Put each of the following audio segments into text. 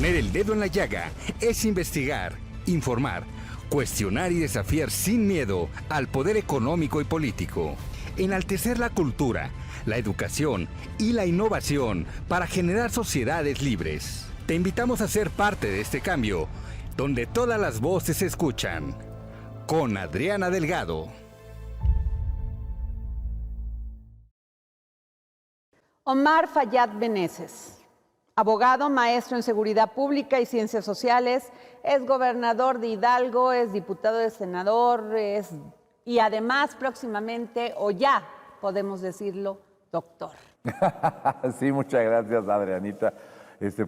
Poner el dedo en la llaga es investigar, informar, cuestionar y desafiar sin miedo al poder económico y político. Enaltecer la cultura, la educación y la innovación para generar sociedades libres. Te invitamos a ser parte de este cambio, donde todas las voces se escuchan. Con Adriana Delgado. Omar Fayad Meneses, abogado, maestro en Seguridad Pública y Ciencias Sociales, es gobernador de Hidalgo, es diputado de senador, y además próximamente, o ya podemos decirlo, doctor. Sí, muchas gracias, Adrianita.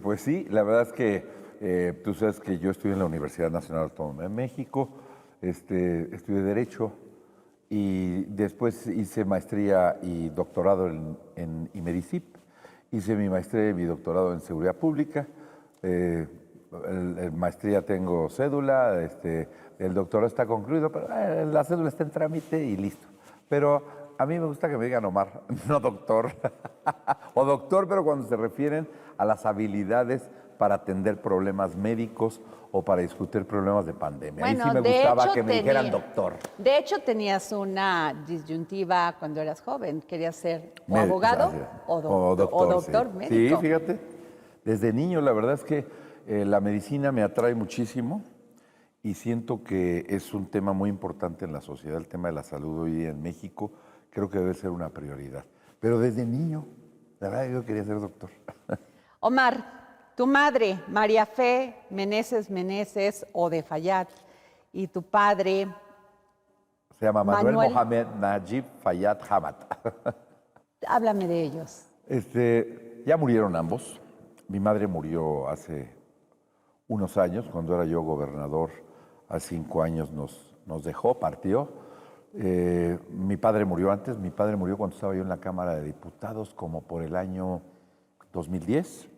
Pues sí, la verdad es que tú sabes que yo estudié en la Universidad Nacional Autónoma de México, estudié Derecho y después hice maestría y doctorado en IMEDICIP. Hice mi maestría y mi doctorado en Seguridad Pública. En maestría tengo cédula, el doctorado está concluido, pero la cédula está en trámite y listo. Pero a mí me gusta que me digan Omar, no doctor. O doctor, pero cuando se refieren a las habilidades para atender problemas médicos o para discutir problemas de pandemia. Bueno, ahí sí me gustaba que me dijeran doctor. De hecho, tenías una disyuntiva cuando eras joven. Querías ser o abogado o doctor sí. médico. Sí, fíjate. Desde niño, la verdad es que la medicina me atrae muchísimo y siento que es un tema muy importante en la sociedad. El tema de la salud hoy día en México creo que debe ser una prioridad. Pero desde niño, la verdad, yo quería ser doctor. Omar, tu madre, María Fe Meneses o de Fayad, y tu padre... Se llama Manuel Mohamed Najib Fayad Hamad. Háblame de ellos. Ya murieron ambos. Mi madre murió hace unos años, cuando era yo gobernador. Hace 5 años nos dejó, partió. Mi padre murió antes. Mi padre murió cuando estaba yo en la Cámara de Diputados, como por el año 2010.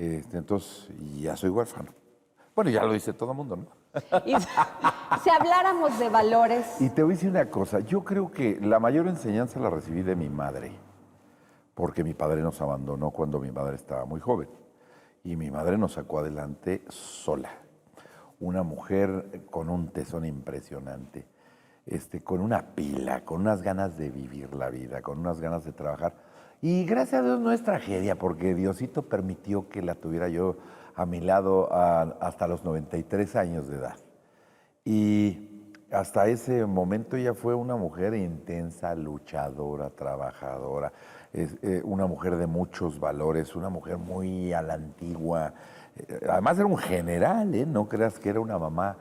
Entonces, ya soy huérfano. Bueno, ya lo dice todo el mundo, ¿no? Y si habláramos de valores... Y te voy a decir una cosa. Yo creo que la mayor enseñanza la recibí de mi madre, porque mi padre nos abandonó cuando mi madre estaba muy joven. Y mi madre nos sacó adelante sola. Una mujer con un tesón impresionante, con una pila, con unas ganas de vivir la vida, con unas ganas de trabajar. Y gracias a Dios no es tragedia, porque Diosito permitió que la tuviera yo a mi lado hasta los 93 años de edad. Y hasta ese momento ella fue una mujer intensa, luchadora, trabajadora, una mujer de muchos valores, una mujer muy a la antigua. Además era un general, no creas que era una mamá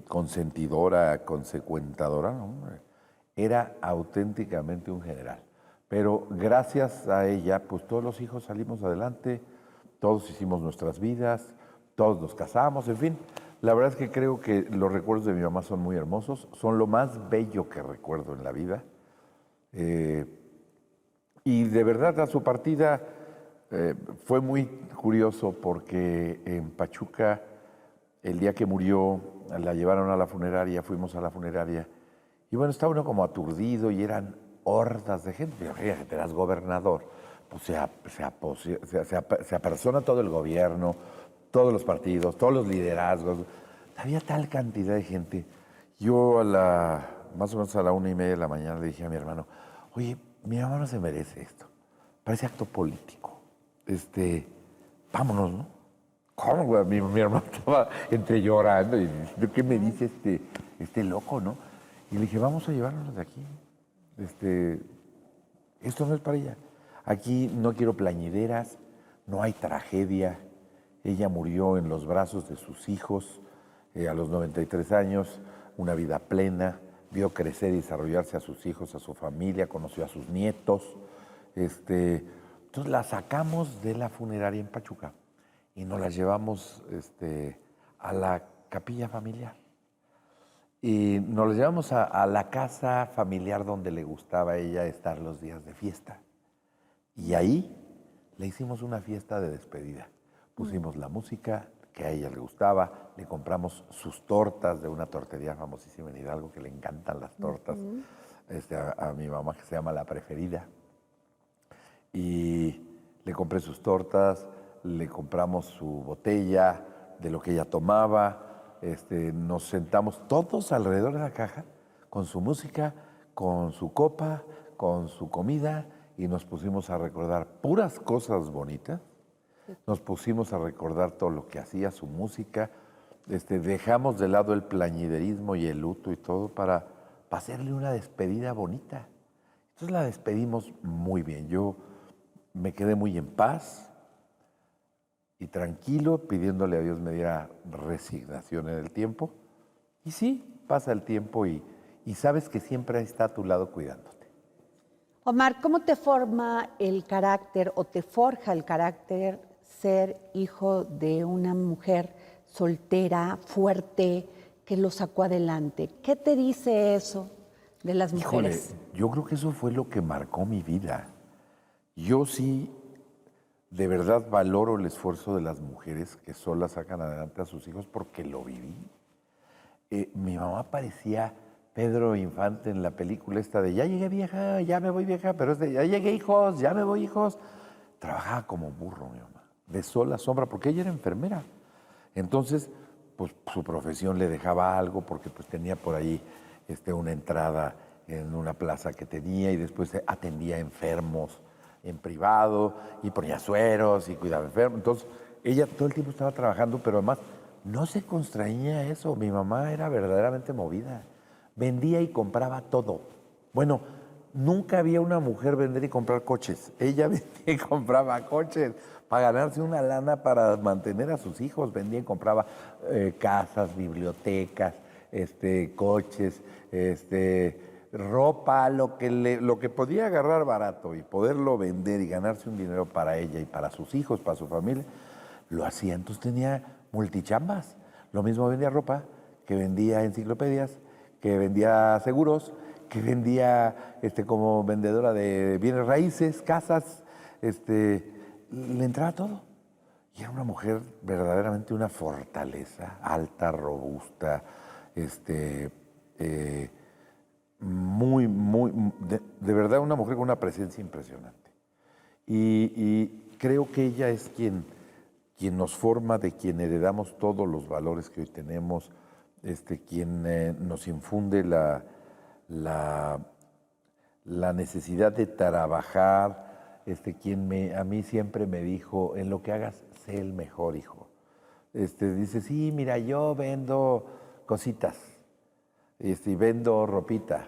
consentidora, consecuentadora, no, era auténticamente un general. Pero gracias a ella, pues todos los hijos salimos adelante, todos hicimos nuestras vidas, todos nos casamos, en fin. La verdad es que creo que los recuerdos de mi mamá son muy hermosos, son lo más bello que recuerdo en la vida. Y de verdad a su partida fue muy curioso porque en Pachuca, el día que murió, la llevaron a la funeraria, fuimos a la funeraria, y bueno, estaba uno como aturdido y eran hordas de gente. Fíjate, eras gobernador, pues se apersona todo el gobierno, todos los partidos, todos los liderazgos. Había tal cantidad de gente. Yo más o menos a la 1:30 de la mañana le dije a mi hermano, oye, mi mamá no se merece esto. Parece acto político. Vámonos, ¿no? ¿Cómo, güey? Mi hermano estaba entre llorando y diciendo, ¿qué me dice este loco, no? Y le dije, vamos a llevarnos de aquí. Esto no es para ella. Aquí no quiero plañideras, no hay tragedia. Ella murió en los brazos de sus hijos a los 93 años, una vida plena, vio crecer y desarrollarse a sus hijos, a su familia, conoció a sus nietos. Entonces la sacamos de la funeraria en Pachuca y nos la llevamos a la capilla familiar. Y nos la llevamos a la casa familiar donde le gustaba a ella estar los días de fiesta. Y ahí le hicimos una fiesta de despedida. Pusimos la música que a ella le gustaba, le compramos sus tortas de una tortería famosísima en Hidalgo, que le encantan las tortas, a mi mamá, que se llama La Preferida. Y le compré sus tortas, le compramos su botella, de lo que ella tomaba, nos sentamos todos alrededor de la caja, con su música, con su copa, con su comida, y nos pusimos a recordar puras cosas bonitas, nos pusimos a recordar todo lo que hacía, su música, dejamos de lado el plañiderismo y el luto y todo para hacerle una despedida bonita. Entonces la despedimos muy bien. Yo me quedé muy en paz y tranquilo, pidiéndole a Dios me diera resignación en el tiempo. Y sí, pasa el tiempo y sabes que siempre está a tu lado cuidándote. Omar, ¿cómo te forma el carácter o te forja el carácter ser hijo de una mujer soltera, fuerte, que lo sacó adelante? ¿Qué te dice eso de las mujeres? Híjole, yo creo que eso fue lo que marcó mi vida. Yo sí, de verdad valoro el esfuerzo de las mujeres que solas sacan adelante a sus hijos porque lo viví. Mi mamá parecía Pedro Infante en la película esta de ya llegué vieja, ya me voy vieja, pero es de ya llegué hijos, ya me voy hijos. Trabajaba como burro mi mamá, de sol a sombra, porque ella era enfermera. Entonces, pues su profesión le dejaba algo porque pues tenía por ahí una entrada en una plaza que tenía y después atendía enfermos en privado y ponía sueros y cuidaba enfermos. Entonces, ella todo el tiempo estaba trabajando, pero además no se constrañía eso. Mi mamá era verdaderamente movida. Vendía y compraba todo. Bueno, nunca había una mujer vender y comprar coches. Ella vendía y compraba coches para ganarse una lana para mantener a sus hijos. Vendía y compraba casas, bibliotecas, coches, ropa, lo que podía agarrar barato y poderlo vender y ganarse un dinero para ella y para sus hijos, para su familia, lo hacía. Entonces tenía multichambas. Lo mismo vendía ropa, que vendía enciclopedias, que vendía seguros, que vendía como vendedora de bienes raíces, casas, le entraba todo. Y era una mujer verdaderamente una fortaleza, alta, robusta, de verdad una mujer con una presencia impresionante. Y creo que ella es quien nos forma, de quien heredamos todos los valores que hoy tenemos, quien nos infunde la necesidad de trabajar, quien a mí siempre me dijo, en lo que hagas, sé el mejor, hijo. Dice, sí, mira, yo vendo cositas, y vendo ropita,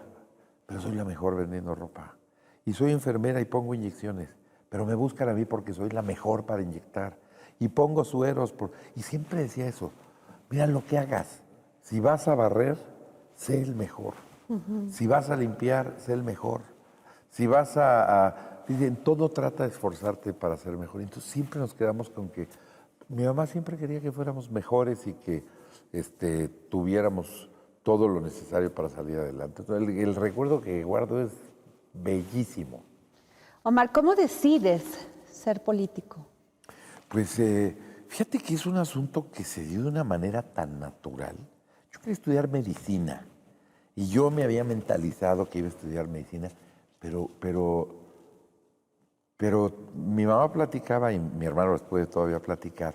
pero soy la mejor vendiendo ropa. Y soy enfermera y pongo inyecciones, pero me buscan a mí porque soy la mejor para inyectar. Y pongo sueros, y siempre decía eso, mira lo que hagas, si vas a barrer, sé el mejor. Si vas a limpiar, sé el mejor. Si vas en todo trata de esforzarte para ser mejor. Entonces siempre nos quedamos con que mi mamá siempre quería que fuéramos mejores y que tuviéramos todo lo necesario para salir adelante. Entonces, el recuerdo que guardo es bellísimo. Omar, ¿cómo decides ser político? Pues fíjate que es un asunto que se dio de una manera tan natural. Yo quería estudiar medicina y yo me había mentalizado que iba a estudiar medicina, pero mi mamá platicaba y mi hermano les puede todavía platicar.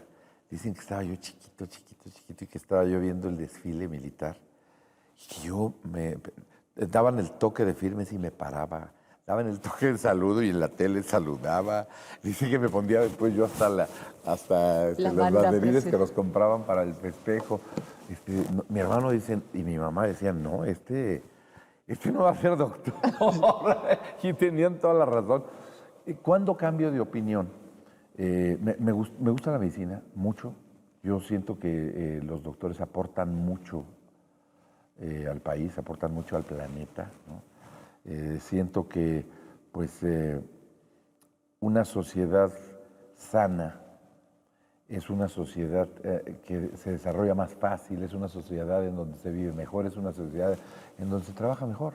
Dicen que estaba yo chiquito y que estaba yo viendo el desfile militar y que yo daban el toque de firmes y me paraba. Daban el toque de saludo y en la tele saludaba. Dice que me pondría después yo hasta los banderines que nos compraban para el festejo. Mi hermano dice, y mi mamá decían, no, no va a ser doctor. Y tenían toda la razón. ¿Cuándo cambio de opinión? Me gusta la medicina, mucho. Yo siento que los doctores aportan mucho al país, aportan mucho al planeta, ¿no? Siento que una sociedad sana es una sociedad que se desarrolla más fácil, es una sociedad en donde se vive mejor, es una sociedad en donde se trabaja mejor.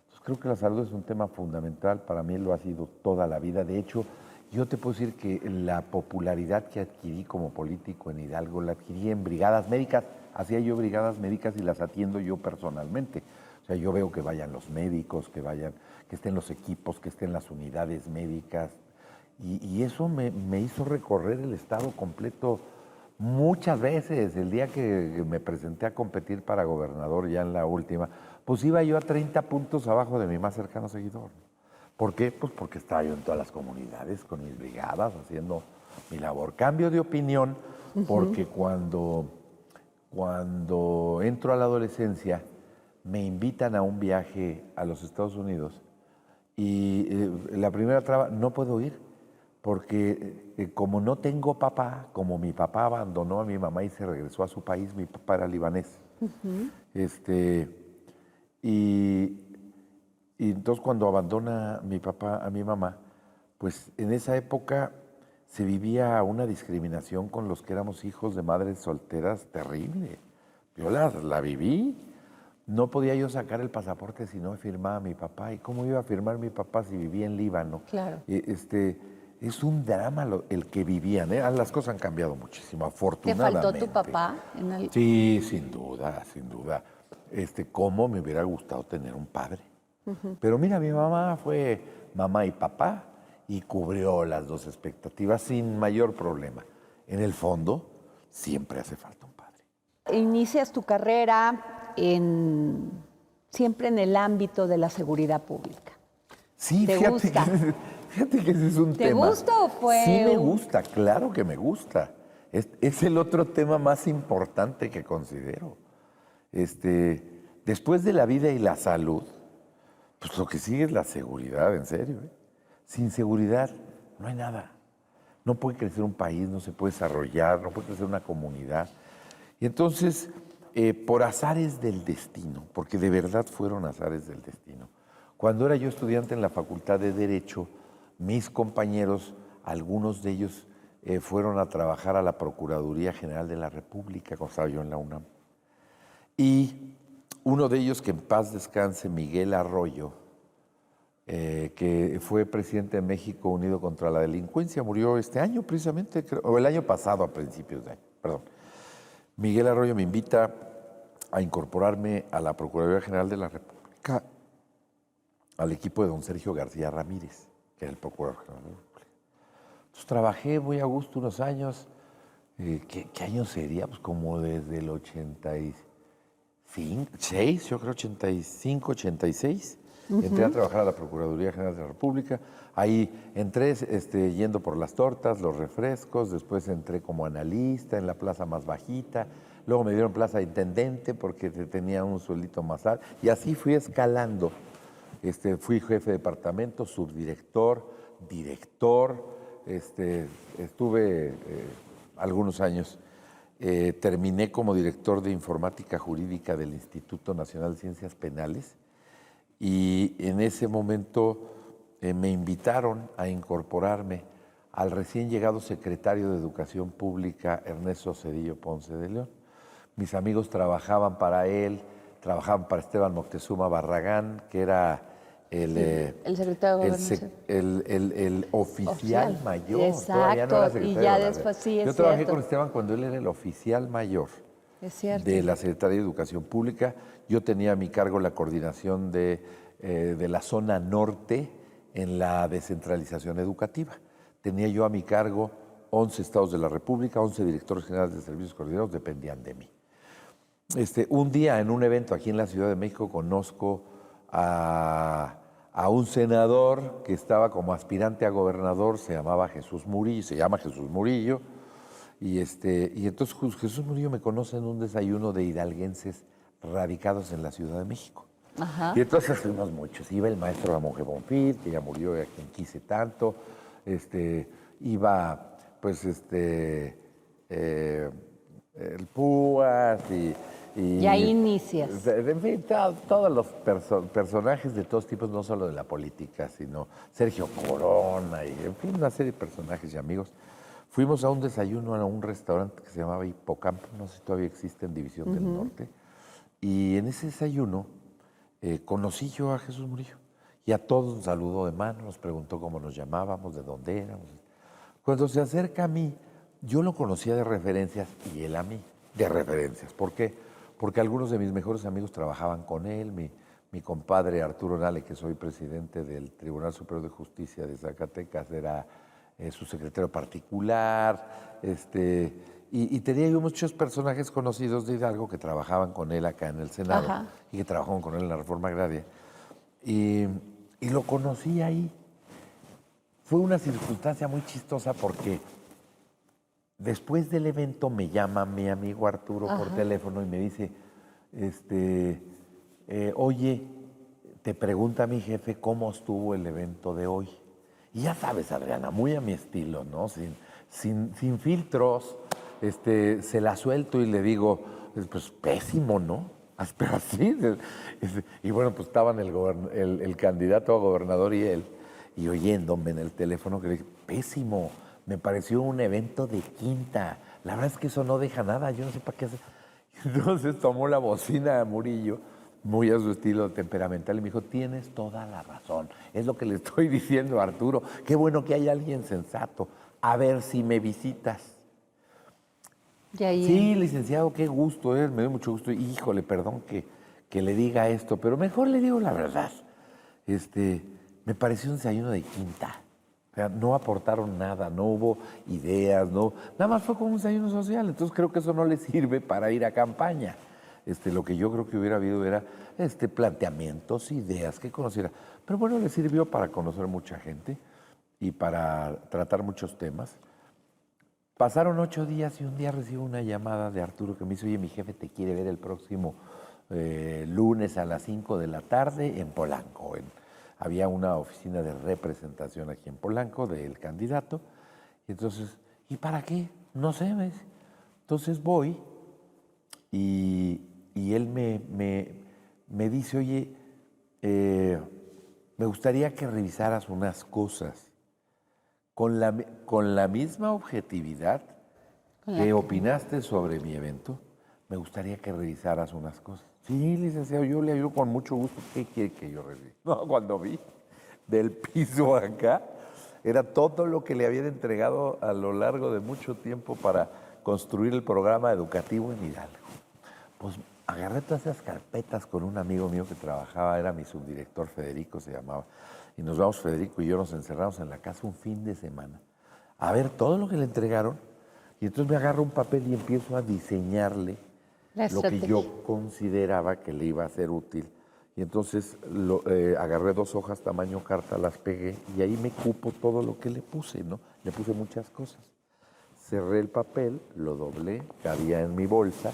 Entonces creo que la salud es un tema fundamental, para mí lo ha sido toda la vida. De hecho, yo te puedo decir que la popularidad que adquirí como político en Hidalgo la adquirí en brigadas médicas. Hacía yo brigadas médicas y las atiendo yo personalmente. O sea, yo veo que vayan los médicos, que estén los equipos, que estén las unidades médicas. Y eso me hizo recorrer el estado completo muchas veces. El día que me presenté a competir para gobernador, ya en la última, pues iba yo a 30 puntos abajo de mi más cercano seguidor. ¿Por qué? Pues porque estaba yo en todas las comunidades, con mis brigadas, haciendo mi labor. Cambio de opinión, porque cuando entro a la adolescencia, me invitan a un viaje a los Estados Unidos y la primera traba, no puedo ir, porque como no tengo papá, como mi papá abandonó a mi mamá y se regresó a su país, mi papá era libanés. Y entonces cuando abandona mi papá a mi mamá, pues en esa época se vivía una discriminación con los que éramos hijos de madres solteras terrible. Yo la viví. No podía yo sacar el pasaporte si no firmaba mi papá. ¿Y cómo iba a firmar mi papá si vivía en Líbano? Claro. Es un drama el que vivían. Las cosas han cambiado muchísimo, ¿Te afortunadamente. faltó tu papá? Sí, sin duda, sin duda. Cómo me hubiera gustado tener un padre. Pero mira, mi mamá fue mamá y papá y cubrió las dos expectativas sin mayor problema. En el fondo, siempre hace falta un padre. Inicias tu carrera siempre en el ámbito de la seguridad pública. Sí, ¿Te gusta? Fíjate que ese es un tema. ¿Te gusta o fue? Sí me gusta, claro que me gusta. Es el otro tema más importante que considero. Después de la vida y la salud, pues lo que sigue es la seguridad, en serio. Sin seguridad no hay nada. No puede crecer un país, no se puede desarrollar, no puede crecer una comunidad. Y entonces, por azares del destino, porque de verdad fueron azares del destino, cuando era yo estudiante en la Facultad de Derecho, mis compañeros, algunos de ellos fueron a trabajar a la Procuraduría General de la República, cuando estaba yo en la UNAM. Y uno de ellos, que en paz descanse, Miguel Arroyo, que fue presidente de México Unido contra la Delincuencia, murió este año precisamente, o el año pasado a principios de año, perdón. Miguel Arroyo me invita a incorporarme a la Procuraduría General de la República, al equipo de don Sergio García Ramírez, que era el Procurador General de la República. Entonces trabajé muy a gusto unos años. ¿Qué año sería? Pues como desde el 86, yo creo 85, 86. Entré a trabajar a la Procuraduría General de la República. Ahí entré yendo por las tortas, los refrescos, después entré como analista en la plaza más bajita, luego me dieron plaza de intendente porque tenía un sueldito más alto, y así fui escalando. Fui jefe de departamento, subdirector, director, estuve algunos años. Terminé como director de informática jurídica del Instituto Nacional de Ciencias Penales, y en ese momento me invitaron a incorporarme al recién llegado secretario de Educación Pública, Ernesto Zedillo Ponce de León. Mis amigos trabajaban para él, trabajaban para Esteban Moctezuma Barragán, que era el secretario de Gobernación. El oficial mayor. Exacto, No era y ya después sí es Yo trabajé cierto. con Esteban cuando él era el oficial mayor. Es cierto. De la Secretaría de Educación Pública. Yo tenía a mi cargo la coordinación de la zona norte en la descentralización educativa. Tenía yo a mi cargo 11 estados de la República, 11 directores generales de servicios coordinados, dependían de mí. Un día en un evento aquí en la Ciudad de México conozco a un senador que estaba como aspirante a gobernador, se llama Jesús Murillo, y entonces Jesús Murillo me conoce en un desayuno de hidalguenses radicados en la Ciudad de México. Ajá. Y entonces fuimos muchos. Iba el maestro Ramón G. Bonfil, que ya murió y a quien quise tanto. Iba, pues, el Púas Y ahí inicias. En fin, todos los personajes de todos tipos, no solo de la política, sino Sergio Corona, y en fin, una serie de personajes y amigos. Fuimos a un desayuno a un restaurante que se llamaba Hipocampo, no sé si todavía existe, en División del Norte. Y en ese desayuno conocí yo a Jesús Murillo. Y a todos nos saludó de mano, nos preguntó cómo nos llamábamos, de dónde éramos. Cuando se acerca a mí, yo lo conocía de referencias y él a mí de referencias. ¿Por qué? Porque algunos de mis mejores amigos trabajaban con él. Mi compadre Arturo Nale, que soy presidente del Tribunal Superior de Justicia de Zacatecas, era su secretario particular, y tenía yo muchos personajes conocidos de Hidalgo que trabajaban con él acá en el Senado. Ajá. Y que trabajaban con él en la Reforma Agraria. Y lo conocí ahí. Fue una circunstancia muy chistosa porque después del evento me llama mi amigo Arturo por teléfono y me dice, oye, te pregunta mi jefe cómo estuvo el evento de hoy. Y ya sabes, Adriana, muy a mi estilo, ¿no? Sin filtros, se la suelto y le digo, pues pésimo, ¿no? Pero así. Y bueno, pues estaban el candidato a gobernador y él, y oyéndome en el teléfono, que le dije, pésimo, me pareció un evento de quinta. La verdad es que eso no deja nada, yo no sé para qué hacer. Entonces tomó la bocina a Murillo, muy a su estilo temperamental, y me dijo, tienes toda la razón, es lo que le estoy diciendo a Arturo, qué bueno que hay alguien sensato, a ver si me visitas. Sí, licenciado, qué gusto, me dio mucho gusto. Híjole, perdón que le diga esto, pero mejor le digo la verdad. Me pareció un desayuno de quinta. O sea, no aportaron nada, no hubo ideas, nada más fue como un desayuno social. Entonces creo que eso no le sirve para ir a campaña. Lo que yo creo que hubiera habido era planteamientos, ideas, que conociera. Pero bueno, le sirvió para conocer mucha gente y para tratar muchos temas. Pasaron 8 días y un día recibo una llamada de Arturo que me dice, oye, mi jefe te quiere ver el próximo lunes a las 5 de la tarde en Polanco. Había una oficina de representación aquí en Polanco del candidato. Y entonces, ¿y para qué? No sé, me dice. Entonces voy y él me dice, oye, me gustaría que revisaras unas cosas. Con la misma objetividad que opinaste sobre mi evento, me gustaría que revisaras unas cosas. Sí, licenciado, yo le ayudo con mucho gusto. ¿Qué quiere que yo revise? No, cuando vi del piso acá, era todo lo que le habían entregado a lo largo de mucho tiempo para construir el programa educativo en Hidalgo. Pues agarré todas esas carpetas con un amigo mío que trabajaba, era mi subdirector, Federico se llamaba, y nos vamos, Federico y yo, nos encerramos en la casa un fin de semana a ver todo lo que le entregaron, y entonces me agarro un papel y empiezo a diseñarle lo que yo consideraba que le iba a ser útil. Y entonces agarré 2 hojas tamaño carta, las pegué y ahí me cupo todo lo que le puse, ¿no? Le puse muchas cosas. Cerré el papel, lo doblé, cabía en mi bolsa,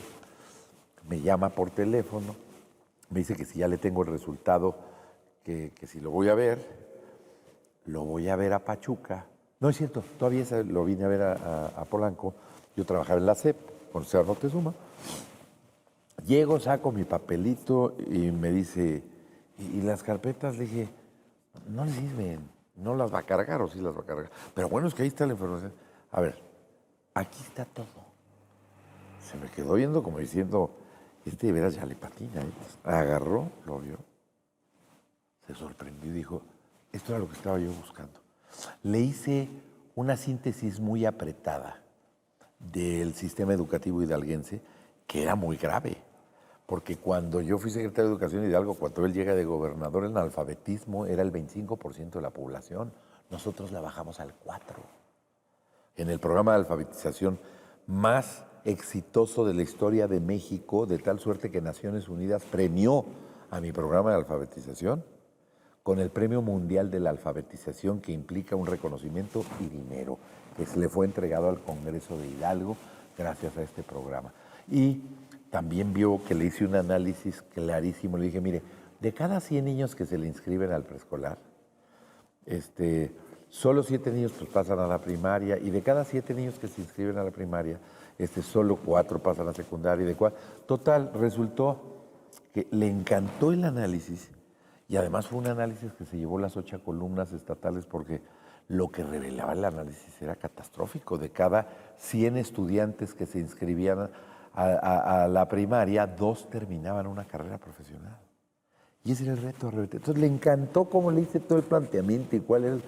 me llama por teléfono, me dice que si ya le tengo el resultado, que si lo voy a ver a Pachuca. No es cierto, todavía lo vine a ver a Polanco. Yo trabajaba en la CEP, con César Moctezuma. Llego, saco mi papelito y me dice, ¿y las carpetas? Le dije, no le sirven, no las va a cargar o sí las va a cargar. Pero bueno, es que ahí está la información. A ver, aquí está todo. Se me quedó viendo como diciendo, de veras ya le patina. Agarró, lo vio, se sorprendió y dijo, esto era lo que estaba yo buscando. Le hice una síntesis muy apretada del sistema educativo hidalguense, que era muy grave, porque cuando yo fui secretario de Educación de Hidalgo, cuando él llega de gobernador, el analfabetismo era el 25% de la población. Nosotros la bajamos al 4%. En el programa de alfabetización más exitoso de la historia de México, de tal suerte que Naciones Unidas premió a mi programa de alfabetización con el Premio Mundial de la Alfabetización, que implica un reconocimiento y dinero, que se le fue entregado al Congreso de Hidalgo gracias a este programa. Y también vio que le hice un análisis clarísimo. Le dije, mire, de cada 100 niños que se le inscriben al preescolar, solo 7 niños pues pasan a la primaria, y de cada 7 niños que se inscriben a la primaria, solo 4 pasan a secundaria, y de 4. Total, resultó que le encantó el análisis, y además fue un análisis que se llevó las 8 columnas estatales, porque lo que revelaba el análisis era catastrófico. De cada 100 estudiantes que se inscribían a la primaria, 2 terminaban una carrera profesional. Y ese era el reto. Entonces le encantó cómo le hice todo el planteamiento y cuál era.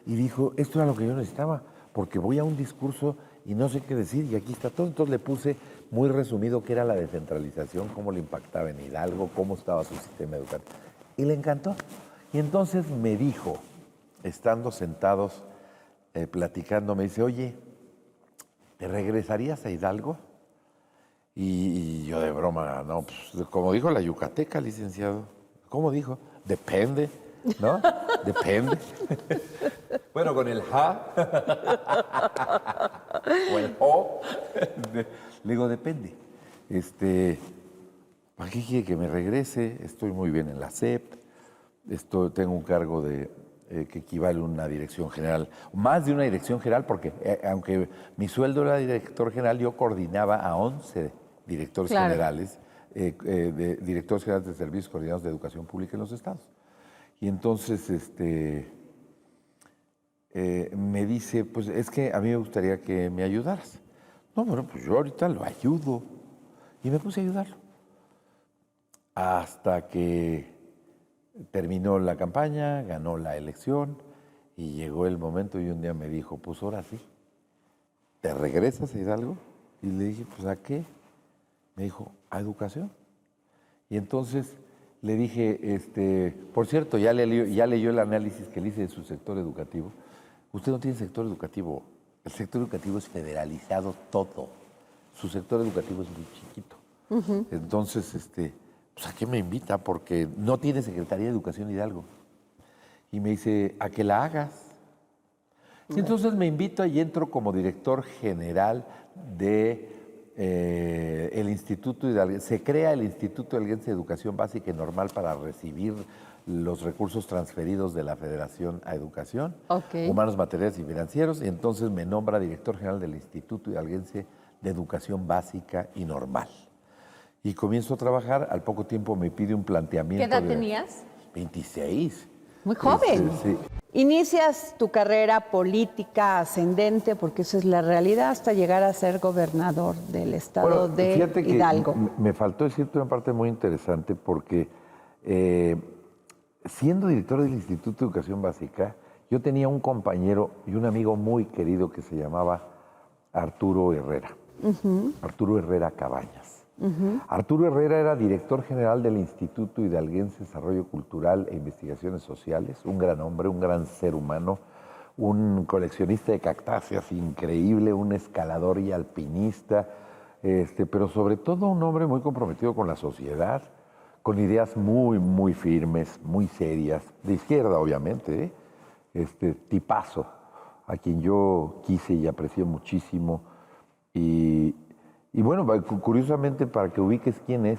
Y dijo, esto era lo que yo necesitaba, porque voy a un discurso y no sé qué decir, y aquí está todo. Entonces le puse muy resumido qué era la descentralización, cómo le impactaba en Hidalgo, cómo estaba su sistema educativo. Y le encantó. Y entonces me dijo, estando sentados platicando, me dice, oye, ¿te regresarías a Hidalgo? Y yo de broma, no, pues como dijo la yucateca, licenciado. ¿Cómo dijo? Depende, ¿no? Depende. Bueno, con el ja o el o, le digo, depende. ¿Para qué quiere que me regrese? Estoy muy bien en la SEP, tengo un cargo que equivale a una dirección general, más de una dirección general, porque aunque mi sueldo era director general, yo coordinaba a 11 directores generales, directores generales de servicios coordinados de educación pública en los estados. Y entonces me dice, pues es que a mí me gustaría que me ayudaras. No, bueno, pues yo ahorita lo ayudo. Y me puse a ayudarlo. Hasta que terminó la campaña, ganó la elección y llegó el momento y un día me dijo, pues ahora sí, ¿te regresas a Hidalgo? Y le dije, pues ¿a qué? Me dijo, a educación. Y entonces le dije, por cierto, ya leyó el análisis que le hice de su sector educativo. Usted no tiene sector educativo. El sector educativo es federalizado todo. Su sector educativo es muy chiquito. Entonces, pues ¿a qué me invita? Porque no tiene Secretaría de Educación Hidalgo. Y me dice, ¿a que la hagas? Y entonces me invita y entro como director general de el Instituto Hidalguense. Se crea el Instituto Hidalguense de Educación Básica y Normal para recibir los recursos transferidos de la Federación a Educación, humanos, materiales y financieros, y entonces me nombra director general del Instituto Hidalguense de Educación Básica y Normal. Y comienzo a trabajar, al poco tiempo me pide un planteamiento. ¿Qué edad tenías? 26. Muy joven. Sí. Inicias tu carrera política ascendente, porque esa es la realidad, hasta llegar a ser gobernador del estado de Hidalgo. Me faltó decirte una parte muy interesante, porque siendo director del Instituto de Educación Básica, yo tenía un compañero y un amigo muy querido que se llamaba Arturo Herrera. Arturo Herrera Cabañas. Arturo Herrera era director general del Instituto Hidalguense de Desarrollo Cultural e Investigaciones Sociales, un gran hombre, un gran ser humano, un coleccionista de cactáceas increíble, un escalador y alpinista, pero sobre todo un hombre muy comprometido con la sociedad, con ideas muy, muy firmes, muy serias, de izquierda obviamente, tipazo, a quien yo quise y aprecié muchísimo. Y bueno, curiosamente, para que ubiques quién es,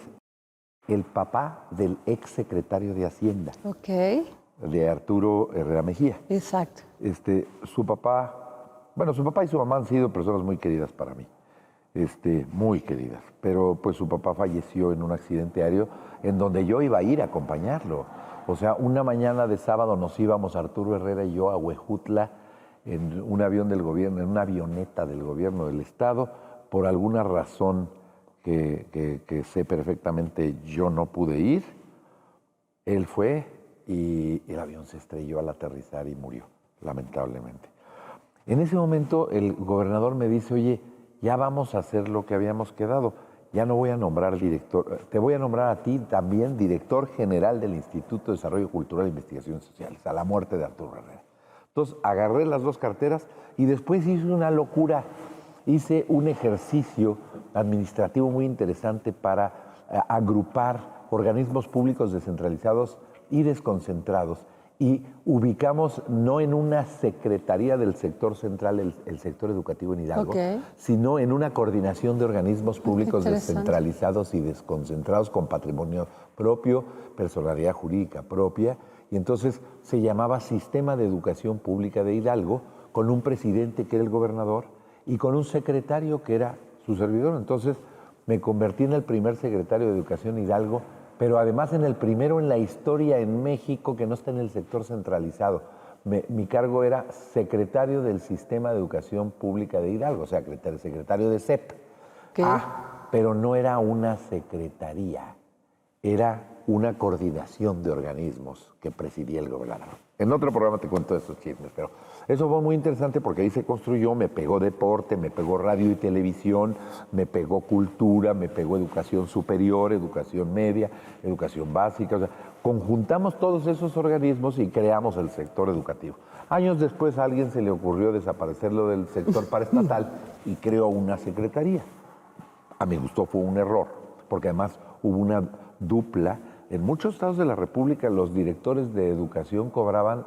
el papá del ex secretario de Hacienda. De Arturo Herrera Mejía. Exacto. Su papá y su mamá han sido personas muy queridas para mí. Muy queridas. Pero pues su papá falleció en un accidente aéreo en donde yo iba a ir a acompañarlo. O sea, una mañana de sábado nos íbamos Arturo Herrera y yo a Huejutla en un avión del gobierno, en una avioneta del gobierno del estado. Por alguna razón que sé perfectamente, yo no pude ir. Él fue y el avión se estrelló al aterrizar y murió, lamentablemente. En ese momento el gobernador me dice, oye, ya vamos a hacer lo que habíamos quedado. Ya no voy a nombrar director, te voy a nombrar a ti también director general del Instituto de Desarrollo Cultural e Investigaciones Sociales, a la muerte de Arturo Herrera. Entonces agarré las dos carteras y después hice una locura. Hice un ejercicio administrativo muy interesante para agrupar organismos públicos descentralizados y desconcentrados y ubicamos no en una secretaría del sector central, el sector educativo en Hidalgo, sino en una coordinación de organismos públicos descentralizados y desconcentrados con patrimonio propio, personalidad jurídica propia, y entonces se llamaba Sistema de Educación Pública de Hidalgo, con un presidente que era el gobernador y con un secretario que era su servidor. Entonces me convertí en el primer secretario de Educación Hidalgo, pero además en el primero en la historia en México que no está en el sector centralizado. Mi cargo era secretario del Sistema de Educación Pública de Hidalgo, o sea, secretario de SEP. Pero no era una secretaría, era una coordinación de organismos que presidía el gobernador. En otro programa te cuento esos chismes, pero eso fue muy interesante porque ahí se construyó, me pegó deporte, me pegó radio y televisión, me pegó cultura, me pegó educación superior, educación media, educación básica. O sea, conjuntamos todos esos organismos y creamos el sector educativo. Años después a alguien se le ocurrió desaparecerlo del sector paraestatal y creó una secretaría. A mi gusto fue un error, porque además hubo una dupla. En muchos estados de la República los directores de educación cobraban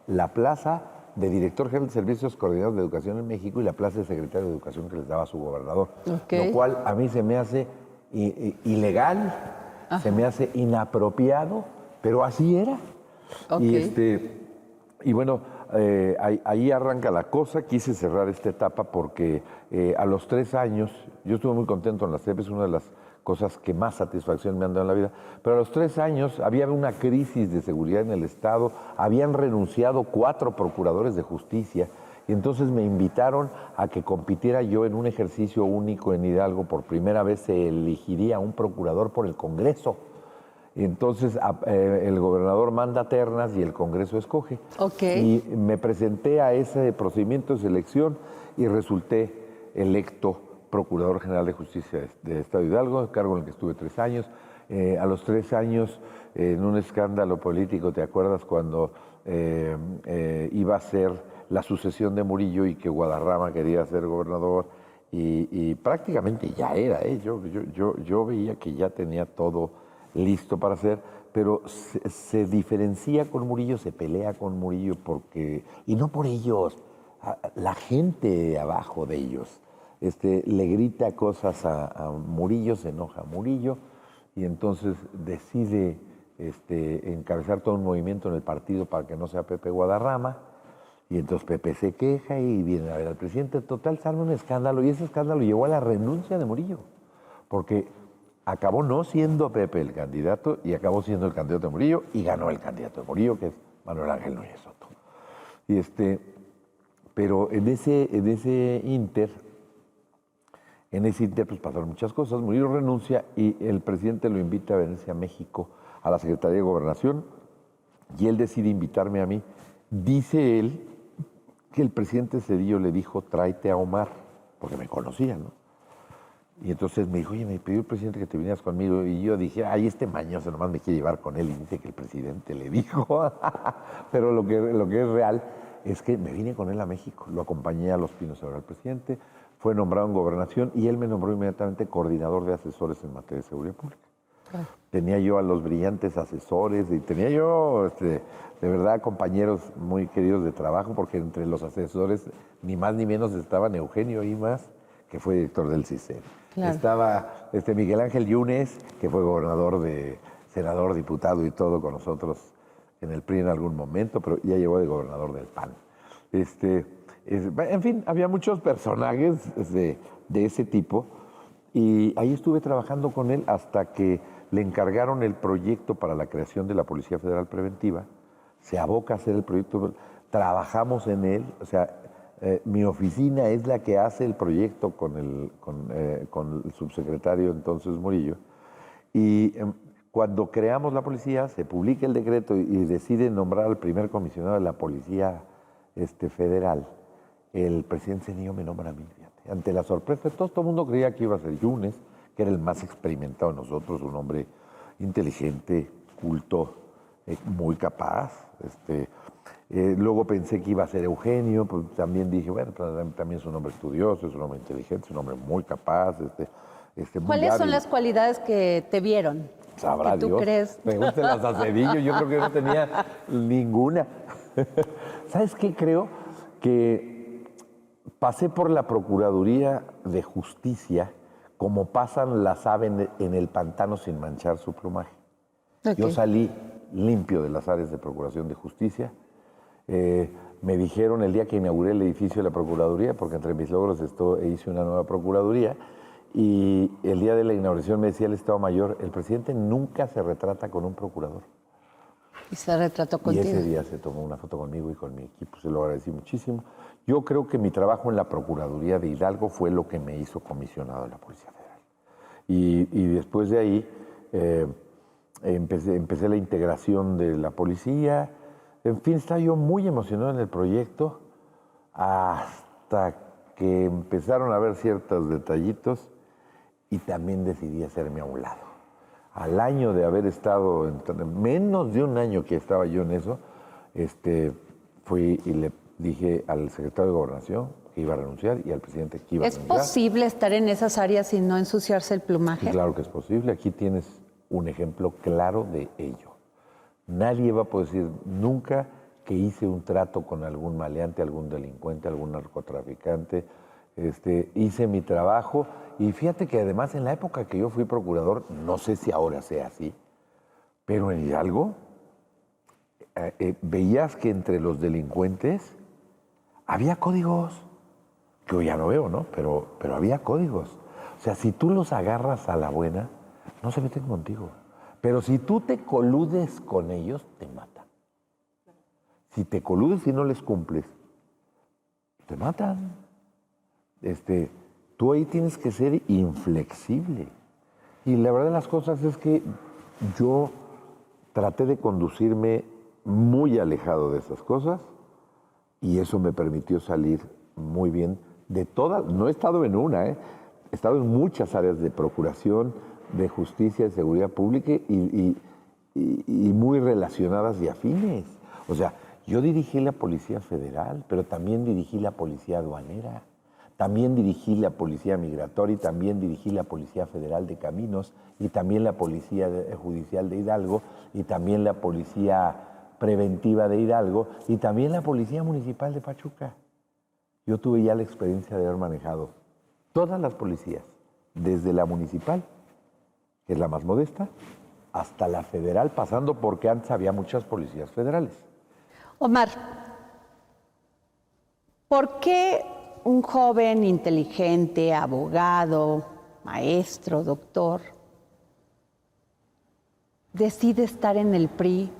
la plaza de director general de Servicios Coordinados de Educación en México y la plaza de secretario de Educación que les daba su gobernador. Okay. Lo cual a mí se me hace ilegal, se me hace inapropiado, pero así era. Okay. Y bueno, ahí arranca la cosa. Quise cerrar esta etapa porque a los 3 años, yo estuve muy contento en la CEP, es una de las cosas que más satisfacción me han dado en la vida, pero a los 3 años había una crisis de seguridad en el Estado, habían renunciado 4 procuradores de justicia, y entonces me invitaron a que compitiera yo en un ejercicio único en Hidalgo. Por primera vez se elegiría un procurador por el Congreso. Y entonces el gobernador manda ternas y el Congreso escoge. Okay. Y me presenté a ese procedimiento de selección y resulté electo Procurador General de Justicia de Estado de Hidalgo, cargo en el que estuve 3 años. A los 3 años, en un escándalo político, ¿te acuerdas cuando iba a ser la sucesión de Murillo y que Guadarrama quería ser gobernador? Y prácticamente ya era, yo veía que ya tenía todo listo para hacer, pero se diferencia con Murillo, se pelea con Murillo porque, y no por ellos, la gente abajo de ellos, le grita cosas a Murillo, se enoja Murillo, y entonces decide encabezar todo un movimiento en el partido para que no sea Pepe Guadarrama, y entonces Pepe se queja y viene a ver al presidente. Total, se arma un escándalo, y ese escándalo llevó a la renuncia de Murillo, porque acabó no siendo Pepe el candidato y acabó siendo el candidato de Murillo y ganó el candidato de Murillo, que es Manuel Ángel Núñez Soto. Pero en ese inter pues pasaron muchas cosas. Murillo renuncia y el presidente lo invita a venirse a México, a la Secretaría de Gobernación, y él decide invitarme a mí. Dice él que el presidente Cedillo le dijo, tráete a Omar, porque me conocía, ¿no? Y entonces me dijo, oye, me pidió el presidente que te vinieras conmigo. Y yo dije, ay, mañoso nomás me quiere llevar con él. Y dice que el presidente le dijo. Pero lo que es real es que me vine con él a México. Lo acompañé a Los Pinos a ver al presidente. Fue nombrado en gobernación y él me nombró inmediatamente coordinador de asesores en materia de seguridad pública. Claro. Tenía yo a los brillantes asesores y tenía yo, de verdad, compañeros muy queridos de trabajo, porque entre los asesores, ni más ni menos, estaban Eugenio Imas, que fue director del CISEN. Claro. Estaba Miguel Ángel Yunes, que fue senador, diputado y todo con nosotros en el PRI en algún momento, pero ya llegó de gobernador del PAN. En fin, había muchos personajes de ese tipo, y ahí estuve trabajando con él hasta que le encargaron el proyecto para la creación de la Policía Federal Preventiva. Se aboca a hacer el proyecto, trabajamos en él, o sea, mi oficina es la que hace el proyecto con el subsecretario entonces Murillo. Y cuando creamos la policía, se publica el decreto y deciden nombrar al primer comisionado de la Policía Federal. El presidente Cedillo me nombra a mí. Fíjate. Ante la sorpresa, todo el mundo creía que iba a ser Yunes, que era el más experimentado de nosotros, un hombre inteligente, culto, muy capaz. Luego pensé que iba a ser Eugenio, pues también dije, bueno, también es un hombre estudioso, es un hombre inteligente, es un hombre muy capaz. ¿Cuáles son las cualidades que te vieron? Sabrá ¿Tú Dios. crees? Pregúntelas a Cedillo, yo creo que no tenía ninguna. ¿Sabes qué creo? Que pasé por la Procuraduría de Justicia como pasan las aves en el pantano sin manchar su plumaje. Okay. Yo salí limpio de las áreas de Procuración de Justicia. Me dijeron el día que inauguré el edificio de la Procuraduría, porque entre mis logros hice una nueva Procuraduría, y el día de la inauguración me decía el Estado Mayor, el presidente nunca se retrata con un procurador. Y se retrató contigo. Y ese día se tomó una foto conmigo y con mi equipo, se lo agradecí muchísimo. Yo creo que mi trabajo en la Procuraduría de Hidalgo fue lo que me hizo comisionado de la Policía Federal. Y después de ahí empecé la integración de la policía. En fin, estaba yo muy emocionado en el proyecto hasta que empezaron a haber ciertos detallitos y también decidí hacerme a un lado. Al año de haber estado, menos de un año que estaba yo en eso, fui y le dije al secretario de Gobernación que iba a renunciar y al presidente que iba a renunciar. ¿Es posible estar en esas áreas y no ensuciarse el plumaje? Sí, claro que es posible. Aquí tienes un ejemplo claro de ello. Nadie va a poder decir nunca que hice un trato con algún maleante, algún delincuente, algún narcotraficante. Hice mi trabajo y fíjate que además en la época que yo fui procurador, no sé si ahora sea así, pero en Hidalgo veías que entre los delincuentes había códigos, que hoy ya no veo, ¿no? Pero había códigos. O sea, si tú los agarras a la buena, no se meten contigo. Pero si tú te coludes con ellos, te matan. Si te coludes y no les cumples, te matan. Tú ahí tienes que ser inflexible. Y la verdad de las cosas es que yo traté de conducirme muy alejado de esas cosas y eso me permitió salir muy bien de todas. No he estado en una, he estado en muchas áreas de procuración, de justicia, de seguridad pública y muy relacionadas y afines. O sea, yo dirigí la Policía Federal, pero también dirigí la Policía Aduanera, también dirigí la Policía Migratoria, y también dirigí la Policía Federal de Caminos, y también la Policía Judicial de Hidalgo, y también la Policía Preventiva de Hidalgo, y también la Policía Municipal de Pachuca. Yo tuve ya la experiencia de haber manejado todas las policías, desde la municipal, que es la más modesta, hasta la federal, pasando porque antes había muchas policías federales. Omar, ¿por qué un joven inteligente, abogado, maestro, doctor, decide estar en el PRI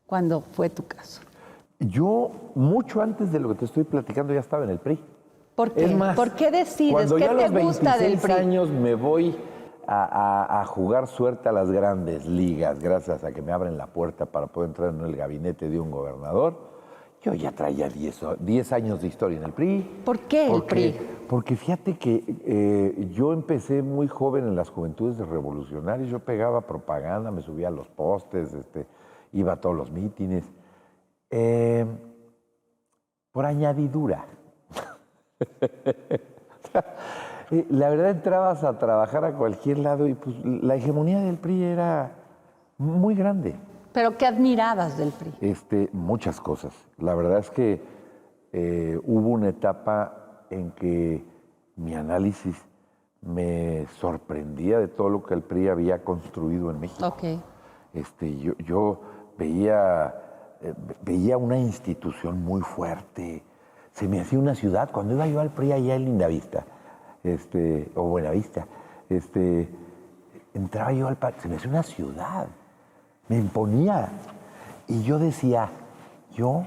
cuando fue tu caso? Yo, mucho antes de lo que te estoy platicando, ya estaba en el PRI. ¿Por qué? Es más, ¿Por qué decides? cuando ¿Qué ya a te los gusta del 26 PRI? años me voy a jugar suerte a las grandes ligas, gracias a que me abren la puerta para poder entrar en el gabinete de un gobernador, yo ya traía 10 años de historia en el PRI. ¿Por qué el PRI? Porque fíjate que yo empecé muy joven en las juventudes de revolucionarios, yo pegaba propaganda, me subía a los postes, iba a todos los mítines. Por añadidura. La verdad, entrabas a trabajar a cualquier lado y pues la hegemonía del PRI era muy grande. ¿Pero qué admirabas del PRI? Muchas cosas. La verdad es que hubo una etapa en que mi análisis me sorprendía de todo lo que el PRI había construido en México. Ok. Yo veía una institución muy fuerte. Se me hacía una ciudad. Cuando iba yo al PRI allá en Lindavista, o Buenavista, entraba yo al parque, se me hacía una ciudad. Me imponía. Y yo decía, yo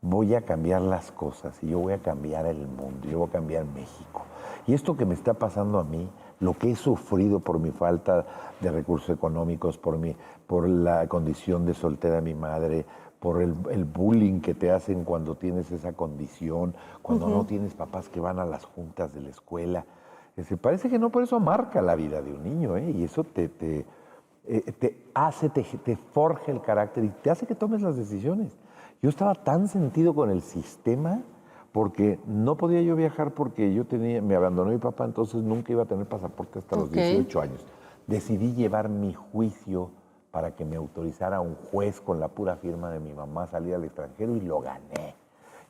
voy a cambiar las cosas y yo voy a cambiar el mundo, yo voy a cambiar México. Y esto que me está pasando a mí, lo que he sufrido por mi falta de recursos económicos, por la condición de soltera de mi madre, por el bullying que te hacen cuando tienes esa condición, cuando no tienes papás que van a las juntas de la escuela. Parece que no por eso marca la vida de un niño, y eso te forja el carácter y te hace que tomes las decisiones. Yo estaba tan sentido con el sistema porque no podía yo viajar porque me abandonó mi papá, entonces nunca iba a tener pasaporte hasta los 18 años. Decidí llevar mi juicio para que me autorizara un juez con la pura firma de mi mamá a salir al extranjero y lo gané.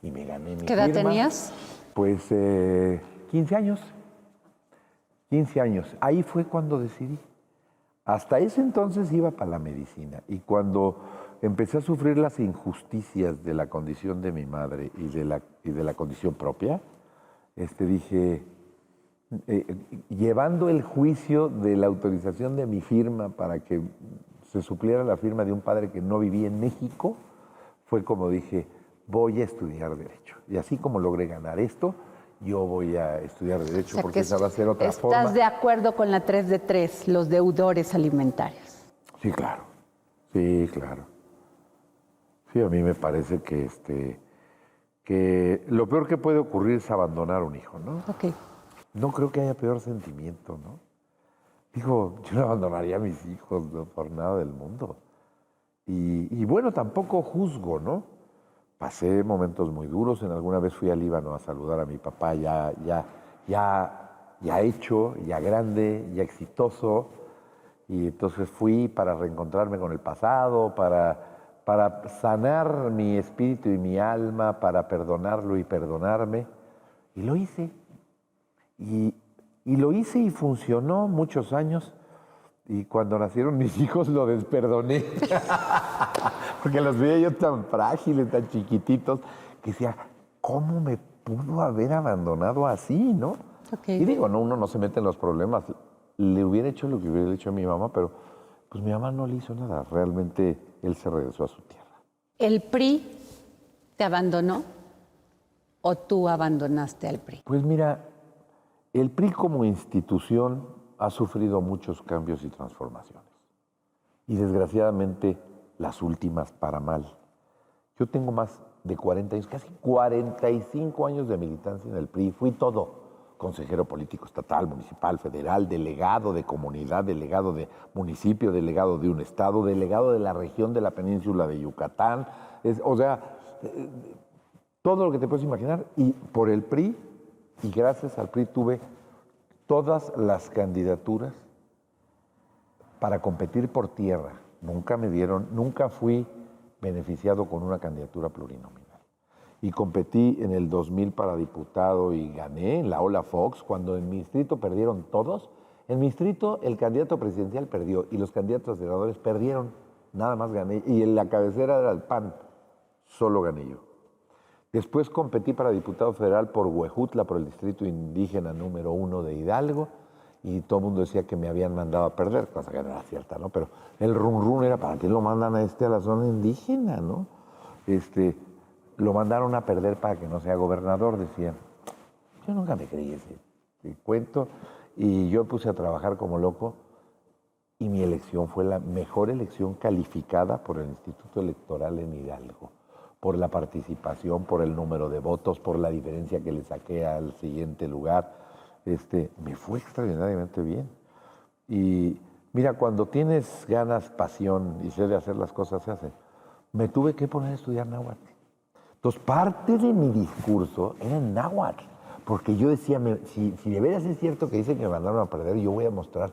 Y me gané mi firma. ¿Qué edad tenías? Pues 15 años. 15 años. Ahí fue cuando decidí. Hasta ese entonces iba para la medicina y cuando empecé a sufrir las injusticias de la condición de mi madre y de la condición propia, dije, llevando el juicio de la autorización de mi firma para que se supliera la firma de un padre que no vivía en México, fue como dije, voy a estudiar Derecho. Y así como logré ganar esto, yo voy a estudiar Derecho, o sea, porque esa va a ser otra forma. ¿Estás de acuerdo con la 3 de 3, los deudores alimentarios? Sí, claro. Sí, claro. Sí, a mí me parece que lo peor que puede ocurrir es abandonar un hijo, ¿no? Ok. No creo que haya peor sentimiento, ¿no? Digo, yo no abandonaría a mis hijos, no, por nada del mundo. Y bueno, tampoco juzgo, ¿no? Pasé momentos muy duros. En alguna vez fui al Líbano a saludar a mi papá ya hecho, ya grande, ya exitoso. Y entonces fui para reencontrarme con el pasado, para sanar mi espíritu y mi alma, para perdonarlo y perdonarme. Y lo hice. Y lo hice y funcionó muchos años. Y cuando nacieron mis hijos lo desperdoné. Porque los veía yo tan frágiles, tan chiquititos, que decía, ¿cómo me pudo haber abandonado así, no? Okay. Y digo, no, uno no se mete en los problemas. Le hubiera hecho lo que hubiera hecho a mi mamá, pero pues mi mamá no le hizo nada. Realmente él se regresó a su tierra. ¿El PRI te abandonó o tú abandonaste al PRI? Pues mira, el PRI como institución ha sufrido muchos cambios y transformaciones. Y desgraciadamente las últimas para mal. Yo tengo más de 40 años, casi 45 años de militancia en el PRI. Fui todo. Consejero político estatal, municipal, federal, delegado de comunidad, delegado de municipio, delegado de un estado, delegado de la región de la península de Yucatán. Todo lo que te puedes imaginar. Y por el PRI, y gracias al PRI tuve todas las candidaturas para competir por tierra. Nunca fui beneficiado con una candidatura plurinominal. Y competí en el 2000 para diputado y gané en la Ola Fox, cuando en mi distrito perdieron todos. En mi distrito el candidato presidencial perdió y los candidatos a senadores perdieron, nada más gané. Y en la cabecera era el PAN, solo gané yo. Después competí para diputado federal por Huejutla, por el distrito indígena número 1 de Hidalgo, y todo el mundo decía que me habían mandado a perder, cosa que no era cierta, ¿no? Pero el run era, ¿para qué lo mandan a la zona indígena, no? Lo mandaron a perder para que no sea gobernador, decían. Yo nunca me creí ese cuento y yo puse a trabajar como loco y mi elección fue la mejor elección calificada por el Instituto Electoral en Hidalgo, por la participación, por el número de votos, por la diferencia que le saqué al siguiente lugar. Me fue extraordinariamente bien. Y mira, cuando tienes ganas, pasión y sé de hacer las cosas, se hacen. Me tuve que poner a estudiar náhuatl. Entonces, parte de mi discurso era en náhuatl, porque yo decía, si de veras es cierto que dicen que me mandaron a perder, yo voy a mostrar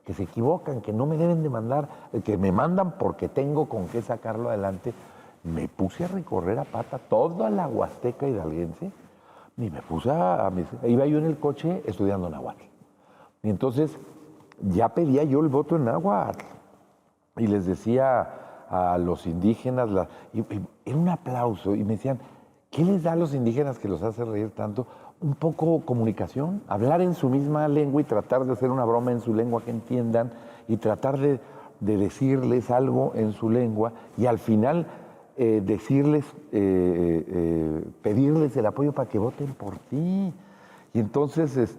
que se equivocan, que no me deben de mandar, que me mandan porque tengo con qué sacarlo adelante. Me puse a recorrer a pata toda la Huasteca hidalguense y me puse iba yo en el coche estudiando náhuatl. Y entonces ya pedía yo el voto en náhuatl y les decía a los indígenas, era un aplauso, y me decían, ¿qué les da a los indígenas que los hace reír tanto? Un poco comunicación, hablar en su misma lengua y tratar de hacer una broma en su lengua que entiendan y tratar de decirles algo en su lengua y al final decirles, pedirles el apoyo para que voten por ti. Y entonces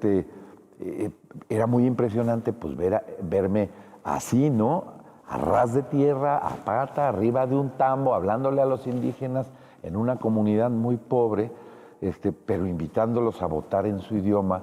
era muy impresionante pues verme así, ¿no? A ras de tierra, a pata, arriba de un tambo, hablándole a los indígenas en una comunidad muy pobre, pero invitándolos a votar en su idioma,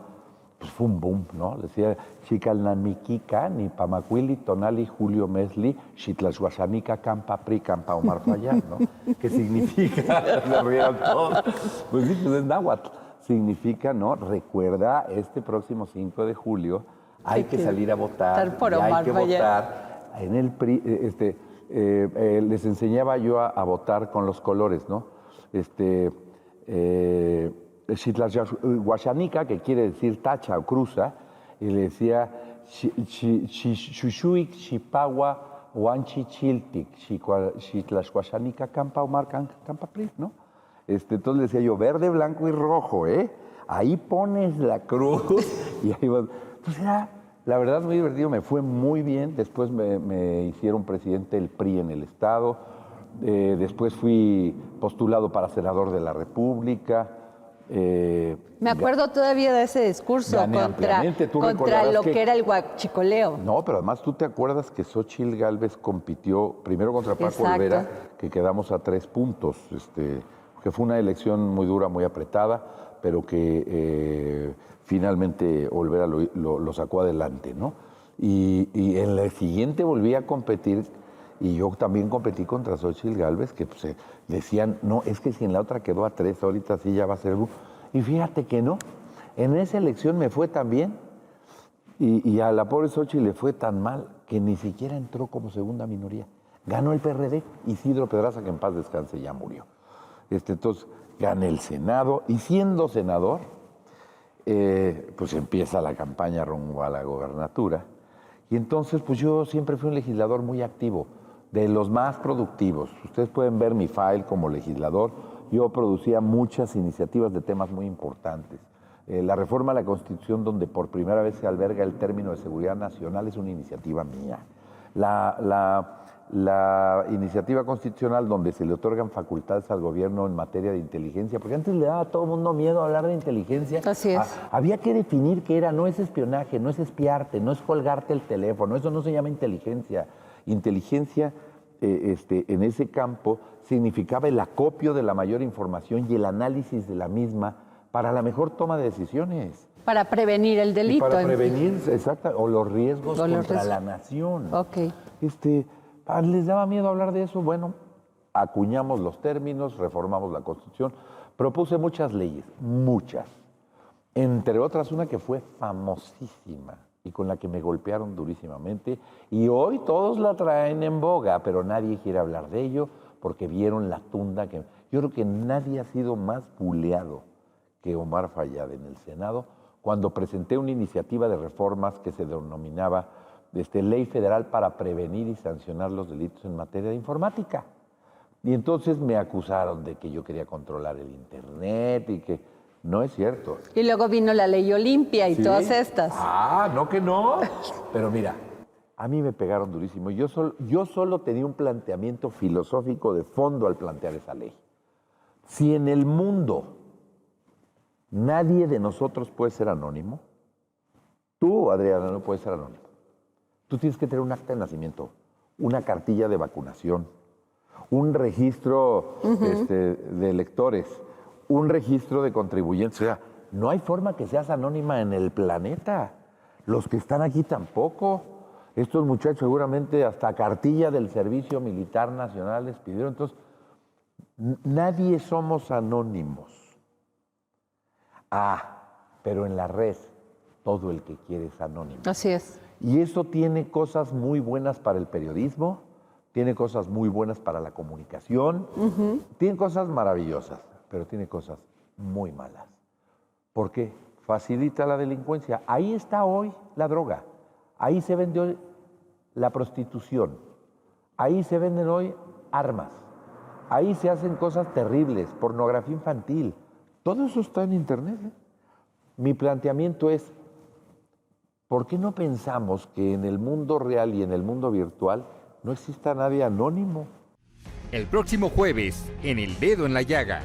pues fue un boom, ¿no? Decía, Chicalnamiquica, ni Pamacuili, Tonali, Julio Mesli, Xitlaxhuaxanica, Campa Pri, Campa Omar Fayad, ¿no? ¿Qué significa? Se rieron todos. Pues sí, pues es náhuatl. Significa, ¿no? Recuerda, este próximo 5 de julio hay que salir a votar, por y hay Omar que Fayad. votar. En el PRI, les enseñaba yo a votar con los colores, ¿no? Xitlaxhuaxanica, que quiere decir tacha o cruza, y le decía Xixuic, Xipagua, Huanchichiltic, Xitlaxhuaxanica, Campa Omar, Campa Pri, ¿no? Entonces le decía yo, verde, blanco y rojo, ¿eh? Ahí pones la cruz y ahí vas. Entonces era, la verdad, muy divertido, me fue muy bien. Después me hicieron presidente del PRI en el Estado. Después fui postulado para senador de la República. Me acuerdo todavía de ese discurso contra lo que era el huachicoleo. No, pero además tú te acuerdas que Xóchitl Gálvez compitió primero contra Paco Olvera, que quedamos a 3 puntos, que fue una elección muy dura, muy apretada, pero que finalmente Olvera lo sacó adelante, ¿no? Y en la siguiente volví a competir y yo también competí contra Xóchitl Gálvez, que pues, decían, no, es que si en la otra quedó a 3, ahorita sí ya va a ser... Y fíjate que no, en esa elección me fue tan bien y a la pobre Xóchitl le fue tan mal que ni siquiera entró como segunda minoría. Ganó el PRD, Isidro Pedraza, que en paz descanse, ya murió. Entonces, gané el Senado y siendo senador, pues empieza la campaña rumbo a la gobernatura. Y entonces, pues yo siempre fui un legislador muy activo, de los más productivos. Ustedes pueden ver mi file como legislador. Yo producía muchas iniciativas de temas muy importantes. La reforma a la Constitución, donde por primera vez se alberga el término de seguridad nacional, es una iniciativa mía. La iniciativa constitucional donde se le otorgan facultades al gobierno en materia de inteligencia, porque antes le daba a todo el mundo miedo hablar de inteligencia. Así es. Había que definir qué era, no es espionaje, no es espiarte, no es colgarte el teléfono, eso no se llama inteligencia. Inteligencia en ese campo significaba el acopio de la mayor información y el análisis de la misma para la mejor toma de decisiones. Para prevenir el delito. Y para prevenir, exacto, o los riesgos contra la nación. Ok. Les daba miedo hablar de eso. Bueno, acuñamos los términos, reformamos la Constitución, propuse muchas leyes, muchas. Entre otras, una que fue famosísima y con la que me golpearon durísimamente. Y hoy todos la traen en boga, pero nadie quiere hablar de ello porque vieron la tunda que... Yo creo que nadie ha sido más buleado que Omar Fayad en el Senado cuando presenté una iniciativa de reformas que se denominaba Ley Federal para prevenir y sancionar los delitos en materia de informática. Y entonces me acusaron de que yo quería controlar el Internet y que no es cierto. Y luego vino la Ley Olimpia y ¿Sí? todas estas. No que no. Pero mira, a mí me pegaron durísimo. Yo solo tenía un planteamiento filosófico de fondo al plantear esa ley. Si en el mundo nadie de nosotros puede ser anónimo, tú, Adriana, no puedes ser anónimo. Tú tienes que tener un acta de nacimiento, una cartilla de vacunación, un registro de electores, un registro de contribuyentes. O sea, no hay forma que seas anónima en el planeta. Los que están aquí tampoco. Estos muchachos seguramente hasta cartilla del Servicio Militar Nacional les pidieron. Entonces, nadie somos anónimos. Pero en la red, todo el que quiere es anónimo. Así es. Y eso tiene cosas muy buenas para el periodismo, tiene cosas muy buenas para la comunicación, tiene cosas maravillosas, pero tiene cosas muy malas. ¿Por qué? Facilita la delincuencia. Ahí está hoy la droga, ahí se vende hoy la prostitución, ahí se venden hoy armas, ahí se hacen cosas terribles, pornografía infantil. Todo eso está en Internet. Mi planteamiento es, ¿por qué no pensamos que en el mundo real y en el mundo virtual no exista nadie anónimo? El próximo jueves, en El Dedo en la Llaga.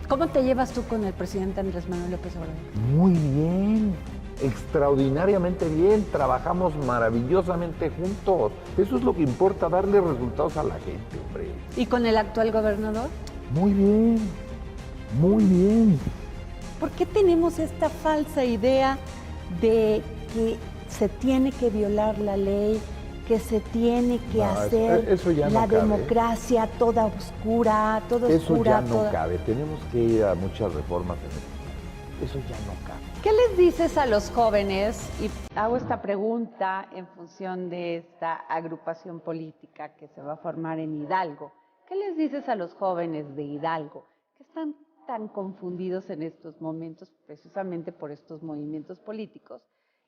¿Cómo te llevas tú con el presidente Andrés Manuel López Obrador? Muy bien, extraordinariamente bien, trabajamos maravillosamente juntos. Eso es lo que importa, darle resultados a la gente, hombre. ¿Y con el actual gobernador? Muy bien, muy bien. ¿Por qué tenemos esta falsa idea de que se tiene que violar la ley, que se tiene que hacer eso ya la no cabe. Democracia toda oscura, todo Eso oscura? ya no cabe, tenemos que ir a muchas reformas en este país. Eso ya no cabe. ¿Qué les dices a los jóvenes? Y hago esta pregunta en función de esta agrupación política que se va a formar en Hidalgo. ¿Qué les dices a los jóvenes de Hidalgo que están tan confundidos en estos momentos precisamente por estos movimientos políticos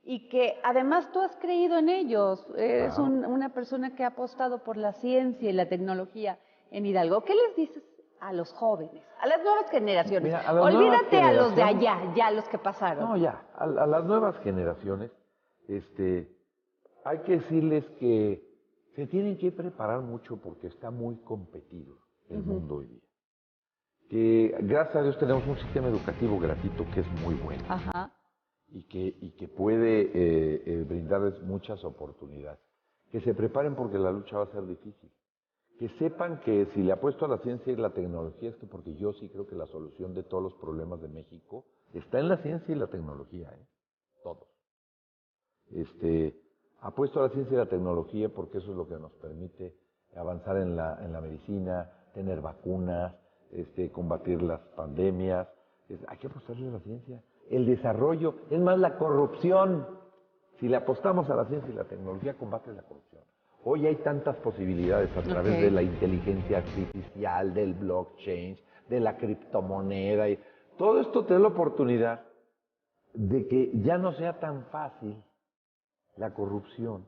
y que además tú has creído en ellos? Eres una persona que ha apostado por la ciencia y la tecnología en Hidalgo. ¿Qué les dices a los jóvenes, a las nuevas generaciones? Mira, a las olvídate nuevas a los de allá, ya los que pasaron. No, ya, a las nuevas generaciones, hay que decirles que se tienen que preparar mucho porque está muy competido el mundo hoy día. Que gracias a Dios tenemos un sistema educativo gratuito que es muy bueno. Y que puede brindarles muchas oportunidades. Que se preparen porque la lucha va a ser difícil. Que sepan que si le apuesto a la ciencia y la tecnología es que porque yo sí creo que la solución de todos los problemas de México está en la ciencia y la tecnología, todos. Apuesto a la ciencia y la tecnología porque eso es lo que nos permite avanzar en la medicina, tener vacunas, combatir las pandemias. Hay que apostarle a la ciencia. El desarrollo, es más la corrupción. Si le apostamos a la ciencia y la tecnología, combate la corrupción. Hoy hay tantas posibilidades a través de la inteligencia artificial, del blockchain, de la criptomoneda. Y todo esto te da la oportunidad de que ya no sea tan fácil la corrupción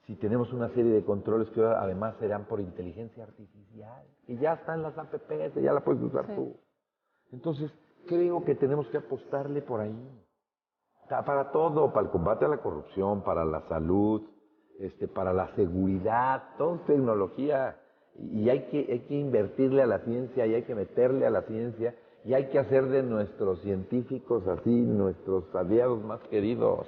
si tenemos una serie de controles que ahora además serán por inteligencia artificial, y ya están las apps, ya la puedes usar tú. Entonces, creo que tenemos que apostarle por ahí. Para todo, para el combate a la corrupción, para la salud, para la seguridad, todo es tecnología. Y hay que invertirle a la ciencia, y hay que meterle a la ciencia, y hay que hacer de nuestros científicos así, nuestros aliados más queridos.